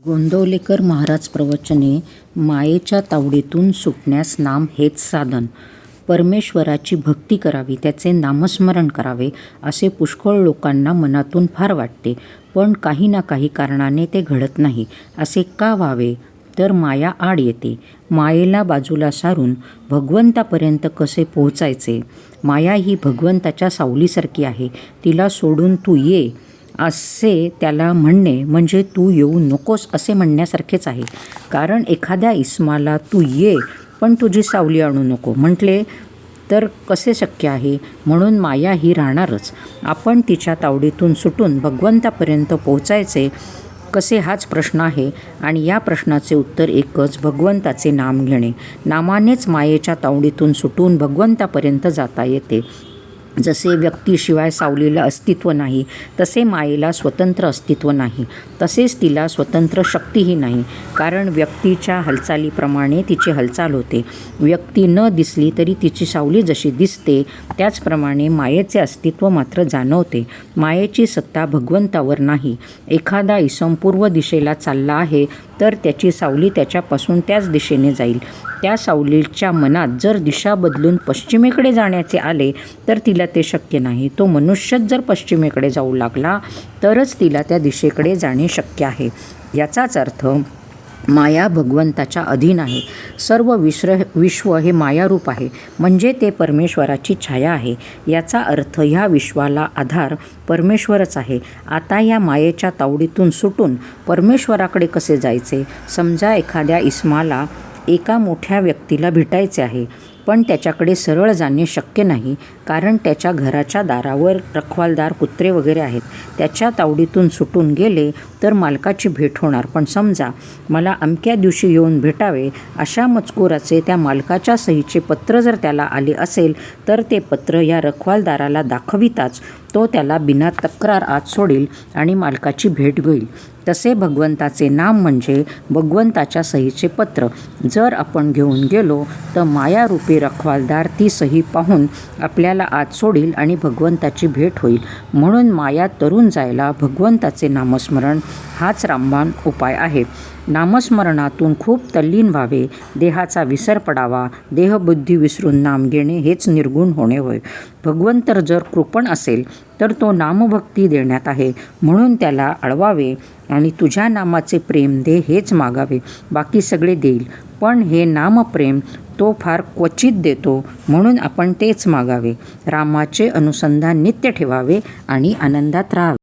गोंदवलेकर महाराज प्रवचने. मायेच्या तावडीतून सुटण्यास नाम हेच साधन. परमेश्वराची भक्ती करावी, त्याचे नामस्मरण करावे असे पुष्कळ लोकांना मनातून फार वाटते, पण काही ना काही कारणाने ते घडत नाही. असे का व्हावे? तर माया आड येते. मायेला बाजूला सारून भगवंतापर्यंत कसे पोहोचायचे? माया ही भगवंताच्या सावलीसारखी आहे. तिला सोडून तू ये असे त्याला म्हणणे म्हणजे तू येऊ नकोस असे म्हणण्यासारखेच आहे. कारण एखाद्या इसमाला तू ये पण तुझी सावली आणू नको म्हटले तर कसे शक्य आहे? म्हणून माया ही राहणारच. आपण तिच्या तावडीतून सुटून भगवंतापर्यंत पोहोचायचे कसे हाच प्रश्न आहे, आणि या प्रश्नाचे उत्तर एकच, भगवंताचे नाम घेणे. नामानेच मायेच्या तावडीतून सुटून भगवंतापर्यंत जाता येते. जसे व्यक्तीशिवाय सावलीला अस्तित्व नाही, तसे मायेला स्वतंत्र अस्तित्व नाही. तसेच तिला स्वतंत्र शक्तीही नाही, कारण व्यक्तीच्या हालचालीप्रमाणे तिची हालचाल होते. व्यक्ती न दिसली तरी तिची सावली जशी दिसते, त्याचप्रमाणे मायेचे अस्तित्व मात्र जाणवते. मायेची सत्ता भगवंतावर नाही. एखादा इसम पूर्व दिशेला चालला आहे तर त्याची सावली त्याच्यापासून त्याच दिशेने जाईल. त्या सावलीच्या मनात जर दिशा बदलून पश्चिमेकडे जाण्याचे आले तर तिला ते शक्य नाही. तो मनुष्यच जर पश्चिमेकडे जाऊ लागला तरच तिला त्या दिशेकडे जाणे शक्य आहे. याचाच अर्थ माया भगवंताच्या अधीन आहे. सर्व विश्व हे मायारूप आहे, म्हणजे ते परमेश्वराची छाया आहे. याचा अर्थ ह्या विश्वाला आधार परमेश्वरच आहे. आता या मायेच्या तावडीतून सुटून परमेश्वराकडे कसे जायचे? समजा एखाद्या इसमाला एका मोठ्या व्यक्तीला भेटायचे आहे, पण त्याच्याकडे सरळ जाणे शक्य नाही, कारण त्याच्या घराच्या दारावर रखवालदार, कुत्रे वगैरे आहेत. त्याच्या तावडीतून सुटून गेले तर मालकाची भेट होणार, पण समजा मला अमक्या दिवशी येऊन भेटावे अशा मजकुराचे त्या मालकाच्या सहीचे पत्र जर त्याला आले असेल तर ते पत्र या रखवालदाराला दाखविताच तो त्याला बिना तक्रार आत सोडेल आणि मालकाची भेट घेईल. तसे भगवंताचे नाम म्हणजे भगवंताच्या सहीचे पत्र. जर आपण घेऊन गेलो तर मायारूपी रखवालदार ती सही पाहून आपल्याला आत सोडील आणि भगवंताची भेट होईल. म्हणून माया तरून जायला भगवंताचे नामस्मरण हाच रामबाण उपाय आहे. नामस्मरणातून खूप तल्लीन व्हावे, देहाचा विसर पडावा. देहबुद्धी विसरून नाम घेणे हेच निर्गुण होणे होय. भगवंत जर कृपण असेल तर तो नामभक्ती देण्यात आहे, म्हणून त्याला अळवावे आणि तुझ्या नामाचे प्रेम दे हेच मागावे. बाकी सगळे देईल, पण हे नामप्रेम तो फार क्वचित देतो, म्हणून आपण तेच मागावे. रामाचे अनुसंधान नित्य ठेवावे आणि आनंदात राहावे.